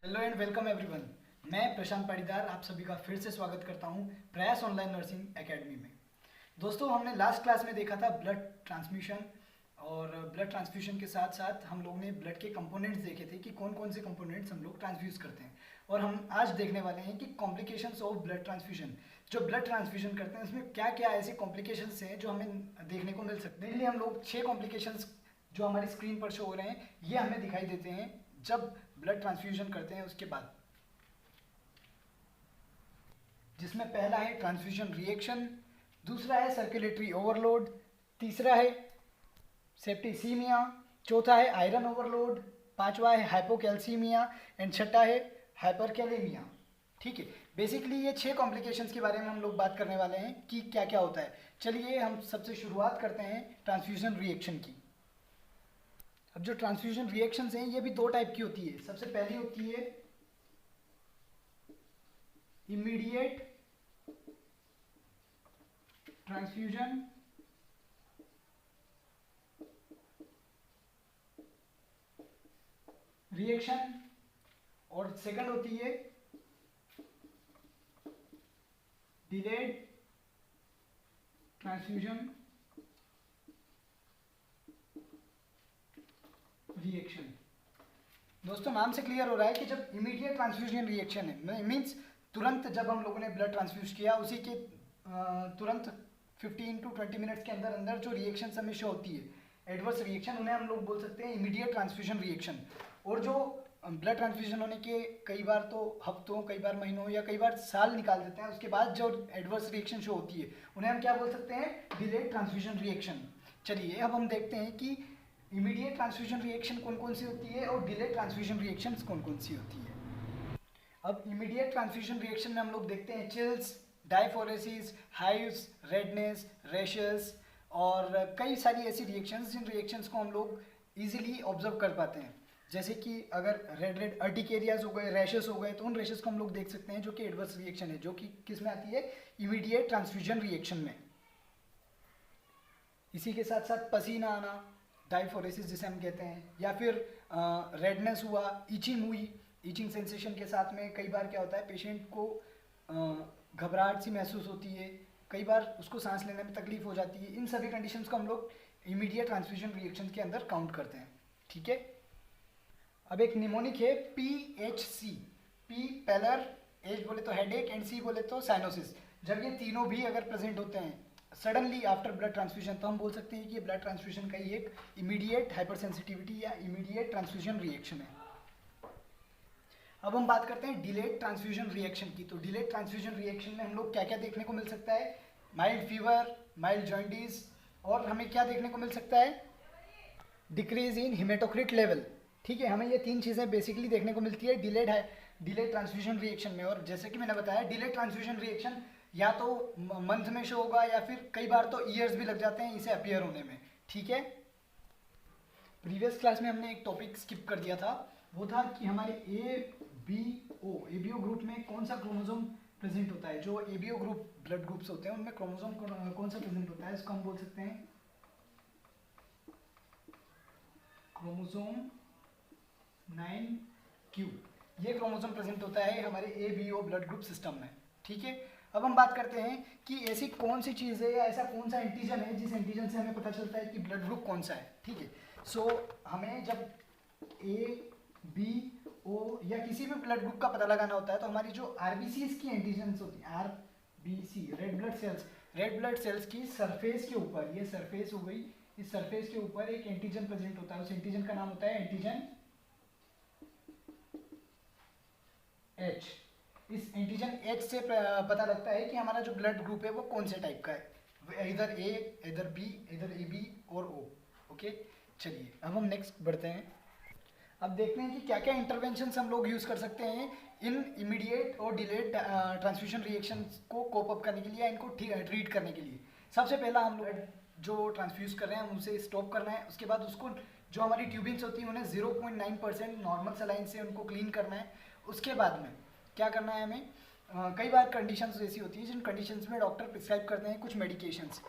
Hello and welcome everyone. मैं प्रशांत पाटीदार आप सभी का फिर से स्वागत करता हूं प्रयास ऑनलाइन नर्सिंग एकेडमी में। दोस्तों, हमने लास्ट क्लास में देखा था ब्लड ट्रांसमिशन, और ब्लड ट्रांसफ्यूजन के साथ साथ हम लोग ने ब्लड के कंपोनेंट्स देखे थे कि कौन कौन से कंपोनेंट्स हम लोग ट्रांसफ्यूज करते हैं। और हम आज देखने वाले हैं कि कॉम्प्लिकेशंस ऑफ ब्लड ट्रांसफ्यूजन, जो ब्लड ट्रांसफ्यूजन करते हैं उसमें क्या क्या ऐसे कॉम्प्लिकेशंस हैं जो हमें देखने को मिल सकते हैं। मेनली हम लोग 6 कॉम्प्लिकेशंस जो हमारी स्क्रीन पर शो हो रहे हैं ये हमें दिखाई देते हैं जब ब्लड ट्रांसफ्यूजन करते हैं उसके बाद, जिसमें पहला है ट्रांसफ्यूजन रिएक्शन, दूसरा है सर्कुलेटरी ओवरलोड, तीसरा है सेप्टिसीमिया, चौथा है आयरन ओवरलोड, पांचवा है हाइपोकैल्सीमिया एंड छठा है हाइपरकैलेमिया। ठीक है, बेसिकली ये 6 कॉम्प्लिकेशंस के बारे में हम लोग बात करने वाले हैं कि क्या क्या होता है। चलिए हम सबसे शुरुआत करते हैं ट्रांसफ्यूजन रिएक्शन की। अब जो ट्रांसफ्यूजन रिएक्शंस हैं ये भी 2 टाइप की होती है। सबसे पहली होती है इमीडिएट ट्रांसफ्यूजन रिएक्शन, और सेकंड होती है डिलेड ट्रांसफ्यूजन रिएक्शन। दोस्तों, नाम से क्लियर हो रहा है कि जब इमीडिएट ट्रांसफ्यूजन रिएक्शन है मींस तुरंत जब हम लोगों ने ब्लड ट्रांसफ्यूज किया उसी के तुरंत 15 to 20 मिनट्स के अंदर अंदर जो रिएक्शन हमें शो होती है एडवर्स रिएक्शन, उन्हें हम लोग बोल सकते हैं इमीडिएट ट्रांसफ्यूजन रिएक्शन। और जो ब्लड ट्रांसफ्यूजन होने के कई बार तो हफ्तों, कई बार महीनों या कई बार साल निकाल देते हैं, उसके बाद जो एडवर्स रिएक्शन शो होती है उन्हें हम क्या बोल सकते हैं, डिलेड ट्रांसफ्यूजन रिएक्शन। चलिए अब हम देखते हैं कि इमीडिएट ट्रांसफ्यूजन रिएक्शन कौन कौन सी होती है और डिलेड ट्रांसफ्यूजन रिएक्शन कौन कौन सी होती है। अब इमीडिएट ट्रांसफ्यूजन रिएक्शन में हम लोग देखते हैं chills, diaphoresis, hives, redness, rashes और कई सारी ऐसी रिएक्शंस जिन रिएक्शंस को हम लोग इजीली ऑब्जर्व कर पाते हैं। जैसे कि अगर रेड रेड अर्टिकेरियाज हो गए, रैशेस हो गए, तो उन रैशेस को हम लोग देख सकते हैं जो कि एडवर्स रिएक्शन है, जो कि किस में आती है, इमीडिएट ट्रांसफ्यूजन रिएक्शन में। इसी के साथ साथ पसीना आना, डायफोरेसिस जिसे हम कहते हैं, या फिर रेडनेस हुआ, ईचिंग हुई, ईचिंग सेंसेशन के साथ में कई बार क्या होता है पेशेंट को घबराहट सी महसूस होती है, कई बार उसको सांस लेने में तकलीफ हो जाती है। इन सभी कंडीशंस को हम लोग इमीडिएट ट्रांसफ्यूजन रिएक्शन के अंदर काउंट करते हैं। ठीक है, अब एक निमोनिक है PHC, पी पेलर, एच बोले तो हेडेक एंड सी बोले तो साइनोसिस। जब ये तीनों भी अगर प्रेजेंट होते हैं सडनली आफ्टर ब्लड ट्रांसफ्यूजन, तो हम बोल सकते हैं कि ये ब्लड ट्रांसफ्यूजन का ही एक इमीडिएट हाइपरसेंसिटिविटी या इमीडिएट ट्रांसफ्यूजन रिएक्शन है। अब हम बात करते हैं डिलेड ट्रांसफ्यूजन रिएक्शन की। तो डिलेड ट्रांसफ्यूजन रिएक्शन में हम लोग क्या क्या देखने को मिल सकता है, माइल्ड फीवर, माइल्ड जॉइंटिस, और हमें क्या देखने को मिल सकता है, डिक्रीज इन हिमेटोक्रिट लेवल। ठीक है, हमें ये 3 चीज़ें बेसिकली देखने को मिलती है डिलेड ट्रांसफ्यूजन रिएक्शन में। और जैसे कि मैंने बताया डिलेड ट्रांसफ्यूजन रिएक्शन या तो मंथ में शो होगा या फिर कई बार तो ईयर्स भी लग जाते हैं इसे अपीयर होने में। ठीक है, प्रीवियस क्लास में हमने एक टॉपिक स्किप कर दिया था, वो था कि हमारे एबीओ ग्रुप में कौन सा क्रोमोसोम प्रेजेंट होता है। जो एबीओ ग्रुप ब्लड ग्रुप्स होते हैं उनमें क्रोमोसोम कौन सा प्रेजेंट होता है, इसको हम बोल सकते हैं क्रोमोसोम 9q। ये क्रोमोसोम प्रेजेंट होता है हमारे एबीओ ब्लड ग्रुप सिस्टम में। ठीक है, अब हम बात करते हैं कि ऐसी कौन सी चीज़ है या ऐसा कौन सा एंटीजन है जिस एंटीजन से हमें पता चलता है कि ब्लड ग्रुप कौन सा है। ठीक है, सो हमें जब ABO या किसी भी ब्लड ग्रुप का पता लगाना होता है तो हमारी जो आरबीसी की एंटीजन्स होती है, आरबीसी रेड ब्लड सेल्स की सरफेस के ऊपर, ये सरफेस हो गई, इस सरफेस के ऊपर एक एंटीजन प्रेजेंट होता है। उस एंटीजन का नाम होता है एंटीजन H। इस एंटीजन H से पता लगता है कि हमारा जो ब्लड ग्रुप है वो कौन से टाइप का है, इधर A, इधर B, इधर AB और O। ओके, चलिए अब हम नेक्स्ट बढ़ते हैं। अब देखते हैं कि क्या क्या इंटरवेंशंस हम लोग यूज़ कर सकते हैं इन इमीडिएट और डिलेड ट्रांसफ्यूजन रिएक्शन को कोप अप करने के लिए या इनको ट्रीट करने के लिए। सबसे पहला हम लोग जो ट्रांसफ्यूज कर रहे हैं उसे स्टॉप करना है। उसके बाद उसको जो हमारी ट्यूबिंग्स होती हैं उन्हें 0.9% नॉर्मल सलाइन से उनको क्लीन करना है। उसके बाद में क्या करना है हमें, कई बार कंडीशंस ऐसी होती है जिन कंडीशंस में डॉक्टर प्रिस्क्राइब करते हैं कुछ मेडिकेशंस।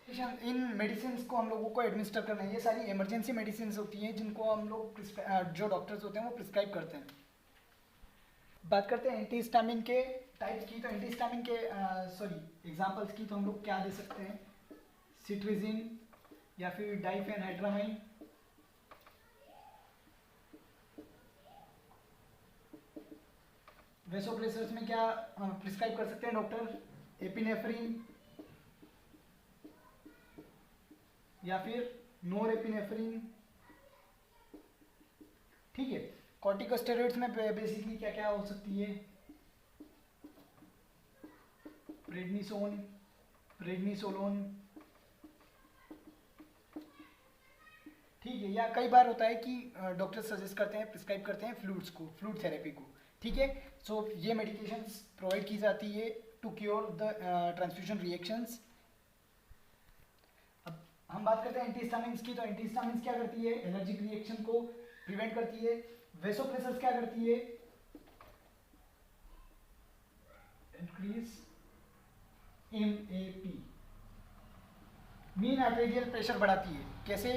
इन मेडिसिन को हम लोगों को एडमिनिस्टर करना है। ये सारी इमरजेंसी मेडिसिन होती हैं जिनको हम लोग जो डॉक्टर्स होते हैं वो प्रिस्क्राइब करते हैं। बात करते हैं एंटीहिस्टामिन के टाइप्स की। तो एंटीहिस्टामिन के एग्जांपल्स की तो हम लोग क्या दे सकते हैं, सिट्रिजिन या फिर डाइफेनहाइड्रामाइन, वेसोप्रेसर्स में क्या प्रिस्क्राइब कर सकते हैं डॉक्टर, एपिनेफ्रिन या फिर नोरेपिनेफ्रिन। ठीक है, कॉर्टिकोस्टेरॉइड्स में बेसिकली क्या क्या हो सकती है, प्रेडनिसोन, प्रेडनिसोलोन। ठीक है, या कई बार होता है कि डॉक्टर सजेस्ट करते हैं, प्रिस्क्राइब करते हैं फ्लूइड्स को, फ्लूइड थेरेपी को। ठीक है, सो ये मेडिकेशंस प्रोवाइड की जाती है to cure the transfusion reactions. अब हम बात करते हैं एंटीहिस्टामिन्स की। तो एंटीहिस्टामिन्स क्या करती है, एलर्जिक रिएक्शन को प्रिवेंट करती है। वेसोप्रेसर्स क्या करती है, increase MAP, mean arterial pressure बढ़ाती है। कैसे,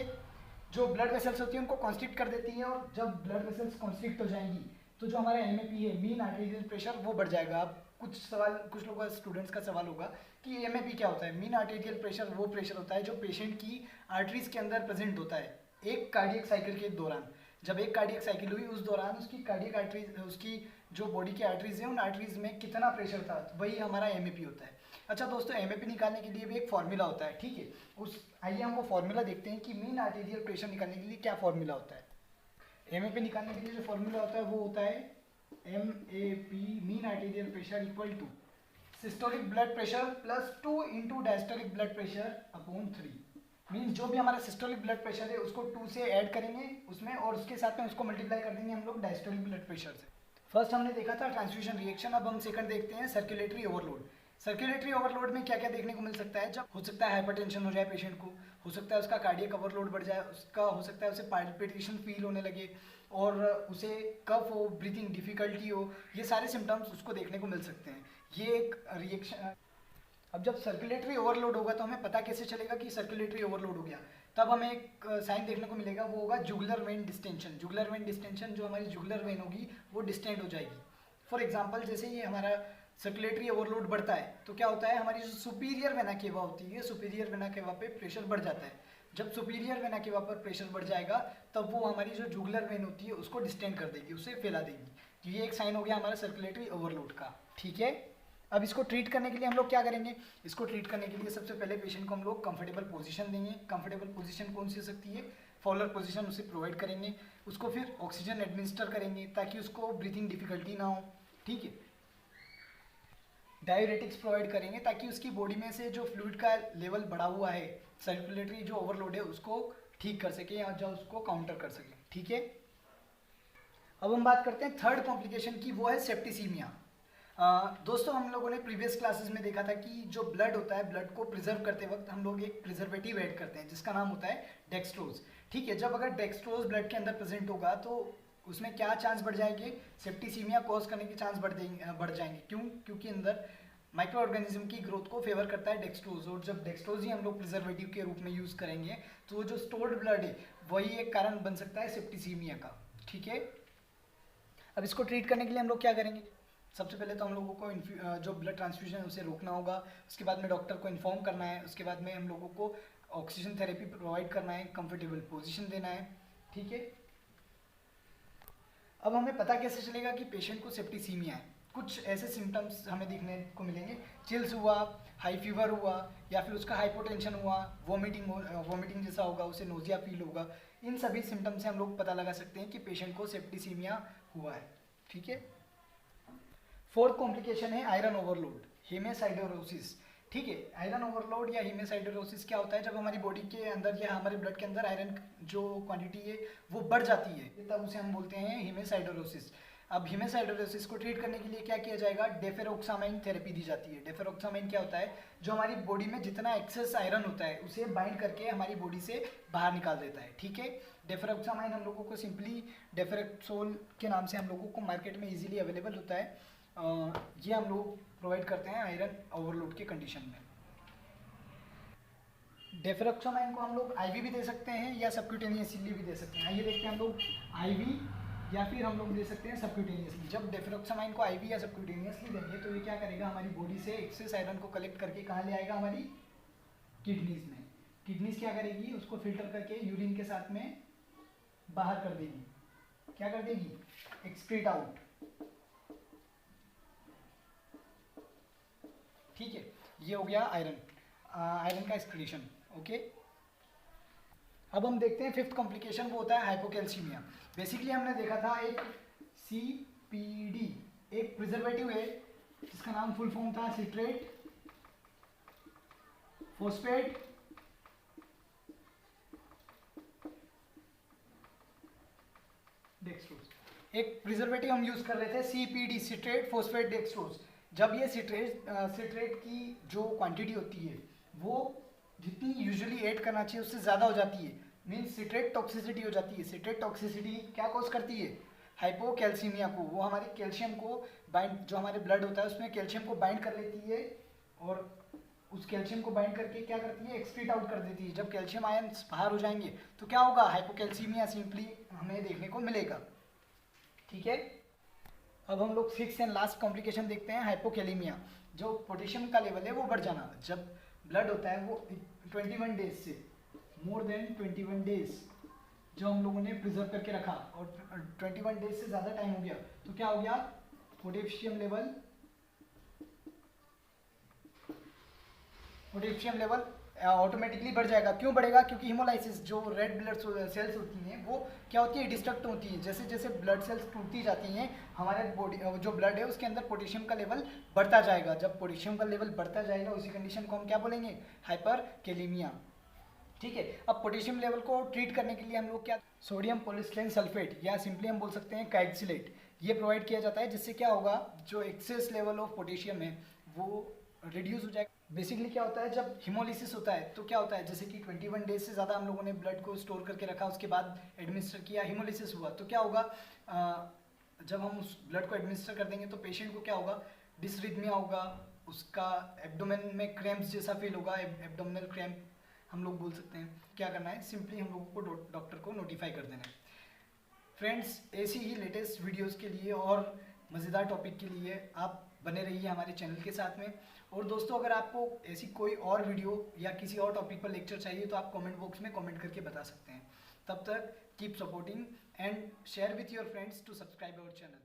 जो ब्लड वेसल्स होती है उनको कॉन्स्ट्रिक्ट कर देती है, और जब ब्लड वेसल्स कॉन्स्ट्रिक्ट हो जाएंगी तो जो हमारा MAP है, मीन आर्टेरियल प्रेशर, वो बढ़ जाएगा। अब कुछ लोगों का, स्टूडेंट्स का सवाल होगा कि MAP क्या होता है। मीन आर्टेरियल प्रेशर वो प्रेशर होता है जो पेशेंट की आर्टरीज के अंदर प्रेजेंट होता है एक कार्डियक साइकिल के दौरान। जब एक कार्डियक साइकिल हुई उस दौरान उसकी कार्डियक आर्टरीज, उसकी जो बॉडी की आर्टरीज है, उन आर्टरीज में कितना प्रेशर था, वही हमारा MAP होता है। अच्छा दोस्तों, MAP निकालने के लिए भी एक फॉर्मूला होता है। ठीक है, आइए हम वो फॉर्मूला देखते हैं कि मीन आर्टेरियल प्रेशर निकालने के लिए क्या फॉर्मूला होता है। MAP निकालने के लिए जो फॉर्मूला होता है वो होता है MAP, mean arterial pressure equal to systolic blood pressure plus 2 into diastolic blood pressure upon 3। Means जो भी हमारा सिस्टोलिक ब्लड प्रेशर है उसको 2 से ऐड करेंगे उसमें, और उसके साथ में उसको मल्टीप्लाई कर देंगे हम लोग डायस्टोलिक ब्लड प्रेशर से। फर्स्ट हमने देखा था ट्रांसफ्यूजन रिएक्शन, अब हम सेकंड देखते हैं सर्कुलेटरी ओवरलोड। सर्कुलेटरी ओवरलोड में क्या क्या देखने को मिल सकता है, जब हो सकता है हाइपरटेंशन हो जाए पेशेंट को, हो सकता है उसका कार्डियक ओवरलोड बढ़ जाए, उसका हो सकता है उसे पाल्पिटेशन फील होने लगे, और उसे कफ हो, ब्रीथिंग डिफिकल्टी हो, ये सारे सिम्टम्स उसको देखने को मिल सकते हैं। ये एक रिएक्शन। अब जब सर्कुलेटरी ओवरलोड होगा तो हमें पता कैसे चलेगा कि सर्कुलेटरी ओवरलोड हो गया, तब हमें एक साइन देखने को मिलेगा, वो होगा jugular vein distension. Jugular vein distension, जो हमारी जुगुलर वेन होगी वो डिस्टेंड हो जाएगी। फॉर एग्जांपल, जैसे ये हमारा सर्कुलेटरी ओवरलोड बढ़ता है तो क्या होता है, हमारी जो सुपीरियर वेना केवा होती है, सुपीरियर वेना केवा पे प्रेशर बढ़ जाता है। जब सुपीरियर वेना केवा पर प्रेशर बढ़ जाएगा तब वो हमारी जो जुगुलर वेन होती है उसको डिस्टेंड कर देगी, उसे फैला देगी। तो ये एक साइन हो गया हमारा सर्कुलेटरी ओवरलोड का। ठीक है, अब इसको ट्रीट करने के लिए हम लोग क्या करेंगे, इसको ट्रीट करने के लिए सबसे पहले पेशेंट को हम लोग कंफर्टेबल पोजीशन देंगे। कंफर्टेबल पोजीशन कौन सी हो सकती है, फॉलोअर पोजीशन उसे प्रोवाइड करेंगे। उसको फिर ऑक्सीजन एडमिनिस्टर करेंगे ताकि उसको ब्रीथिंग डिफिकल्टी ना हो। ठीक है, डायूरेटिक्स प्रोवाइड करेंगे ताकि उसकी बॉडी में से जो फ्लूइड का लेवल बढ़ा हुआ है, सर्कुलेटरी जो ओवरलोड है, उसको ठीक कर सके या जो उसको काउंटर कर सके। ठीक है, अब हम बात करते हैं थर्ड कॉम्प्लिकेशन की, वो है सेप्टिसीमिया। दोस्तों, हम लोगों ने प्रीवियस क्लासेस में देखा था कि जो ब्लड होता है, ब्लड को प्रिजर्व करते वक्त हम लोग एक प्रिजर्वेटिव ऐड करते हैं जिसका नाम होता है डेक्सट्रोज। ठीक है, जब अगर डेक्सट्रोज ब्लड के अंदर प्रेजेंट होगा तो उसमें क्या चांस बढ़ जाएंगे, सेप्टिसीमिया कॉज करने के चांस बढ़ जाएंगे। क्यों, क्योंकि अंदर माइक्रो ऑर्गेनिज्म की ग्रोथ को फेवर करता है डेक्सट्रोज, और जब डेक्सट्रोज ही हम लोग प्रिजर्वेटिव के रूप में यूज करेंगे तो वो जो स्टोर्ड ब्लड है वही एक कारण बन सकता है सेप्टिसीमिया का। ठीक है, अब इसको ट्रीट करने के लिए हम लोग क्या करेंगे, सबसे पहले तो हम लोगों को जो ब्लड ट्रांसफ्यूजन है उसे रोकना होगा, उसके बाद में डॉक्टर को इन्फॉर्म करना है, उसके बाद में हम लोगों को ऑक्सीजन थेरेपी प्रोवाइड करना है, कंफर्टेबल पोजीशन देना है। ठीक है, अब हमें पता कैसे चलेगा कि पेशेंट को सेप्टिसीमिया है। कुछ ऐसे सिम्टम्स हमें देखने को मिलेंगे, चिल्स हुआ, हाई फीवर हुआ, या फिर उसका हाइपोटेंशन हुआ, वॉमिटिंग जैसा होगा, उसे नोजिया फील होगा। इन सभी सिम्टम्स से हम लोग पता लगा सकते हैं कि पेशेंट को सेप्टिसीमिया हुआ है। ठीक है, फोर्थ कॉम्प्लिकेशन है आयरन ओवरलोड, हेमेसाइडोरोसिस। ठीक है, आयरन ओवरलोड या हेमेसाइडोरोसिस क्या होता है, जब हमारी बॉडी के अंदर या हमारे ब्लड के अंदर आयरन जो क्वांटिटी है वो बढ़ जाती है, तब उसे हम बोलते हैं हेमेसाइडोरोसिस। अब हेमेसाइडोरोसिस को ट्रीट करने के लिए क्या किया जाएगा, डेफेरोक्सामाइन थेरेपी दी जाती है। डेफेरोक्सामाइन क्या होता है, जो हमारी बॉडी में जितना एक्सेस आयरन होता है उसे बाइंड करके हमारी बॉडी से बाहर निकाल देता है। ठीक है, डेफेरोक्सामाइन हम लोगों को सिंपली डेफेरेक्सोल के नाम से हम लोगों को मार्केट में इजीली अवेलेबल होता है। ये हम लोग प्रोवाइड करते हैं आयरन ओवरलोड के कंडीशन में। डेफेरोक्सामाइन को हम लोग आईवी भी दे सकते हैं या सबक्यूटेनियसली भी दे सकते हैं। आइए देखते हैं हम लोग आईवी या फिर हम लोग दे सकते हैं सबक्यूटेनियसली। जब डेफिरोक्सामाइन को आईवी या सबक्यूटेनियसली देंगे तो ये क्या करेगा, हमारी बॉडी से एक्सेस आयरन को कलेक्ट करके कहाँ ले आएगा, हमारी किडनीज में। किडनीज क्या करेगी, उसको फिल्टर करके यूरिन के साथ में बाहर कर देगी। क्या कर देगी, एक्सक्रीट आउट। ठीक है, ये हो गया आयरन का एक्सक्रीशन। ओके, अब हम देखते हैं फिफ्थ कॉम्प्लिकेशन, वो होता है हाइपोकैल्सीमिया। बेसिकली हमने देखा था एक CPD एक प्रिजर्वेटिव है जिसका नाम फुल फॉर्म था सिट्रेट फोस्फेट डेक्सट्रोज। एक प्रिजर्वेटिव हम यूज कर रहे थे CPD सिट्रेट फोस्फेट डेक्सट्रोज। जब ये सिट्रेट की जो क्वांटिटी होती है वो जितनी यूजुअली ऐड करना चाहिए उससे ज़्यादा हो जाती है, मीन्स सिट्रेट टॉक्सिसिटी हो जाती है। सिट्रेट टॉक्सिसिटी क्या कॉज करती है, हाइपोकैल्सीमिया को। वो हमारे कैल्शियम को बाइंड, जो हमारे ब्लड होता है उसमें कैल्शियम को बाइंड कर लेती है और उस कैल्शियम को बाइंड करके क्या करती है, एक्सक्रीट आउट कर देती है। जब कैल्शियम आयन्स बाहर हो जाएंगे तो क्या होगा, हाइपोकैल्सीमिया सिंपली हमें देखने को मिलेगा। ठीक है, अब हम लोग सिक्स एंड लास्ट कॉम्प्लिकेशन देखते हैं, हाइपोकैलीमिया। जो पोटेशियम का लेवल है वो बढ़ जाना। जब ब्लड होता है वो 21 डेज से मोर देन 21 डेज जो हम लोगों ने प्रिजर्व करके रखा और 21 डेज से ज़्यादा टाइम हो गया तो क्या हो गया, पोटेशियम लेवल ऑटोमेटिकली बढ़ जाएगा। क्यों बढ़ेगा, क्योंकि हिमोलाइसिस, जो रेड ब्लड सेल्स होती हैं वो क्या होती है, डिस्ट्रक्ट होती हैं। जैसे जैसे ब्लड सेल्स टूटती जाती हैं हमारे बॉडी जो ब्लड है उसके अंदर पोटेशियम का लेवल बढ़ता जाएगा। जब पोटेशियम का लेवल बढ़ता जाएगा उसी कंडीशन को हम क्या बोलेंगे, हाइपरकैलीमिया। ठीक है, अब पोटेशियम लेवल को ट्रीट करने के लिए हम लोग क्या, सोडियम पॉलीस्टाइरिन सल्फेट या सिंपली हम बोल सकते हैं कैक्सिलेट, ये प्रोवाइड किया जाता है। जिससे क्या होगा, जो एक्सेस लेवल ऑफ पोटेशियम है वो रिड्यूस हो जाएगा। बेसिकली क्या होता है, जब हिमोलिसिस होता है तो क्या होता है, जैसे कि 21 डेज से ज़्यादा हम लोगों ने ब्लड को स्टोर करके रखा, उसके बाद एडमिनिस्टर किया, हिमोलिसिस हुआ तो क्या होगा, जब हम उस ब्लड को एडमिनिस्टर कर देंगे तो पेशेंट को क्या होगा, डिसरिथमिया होगा, उसका एब्डोमेन में क्रैम्प्स जैसा फील होगा, एब्डोमिनल क्रैम्प हम लोग बोल सकते हैं। क्या करना है, सिंपली हम लोगों को डॉक्टर को नोटिफाई कर देना है। फ्रेंड्स, ऐसी ही लेटेस्ट वीडियोस के लिए और मज़ेदार टॉपिक के लिए आप बने रहिए हमारे चैनल के साथ में। और दोस्तों, अगर आपको ऐसी कोई और वीडियो या किसी और टॉपिक पर लेक्चर चाहिए तो आप कमेंट बॉक्स में कमेंट करके बता सकते हैं। तब तक keep supporting and share with your friends to subscribe our channel.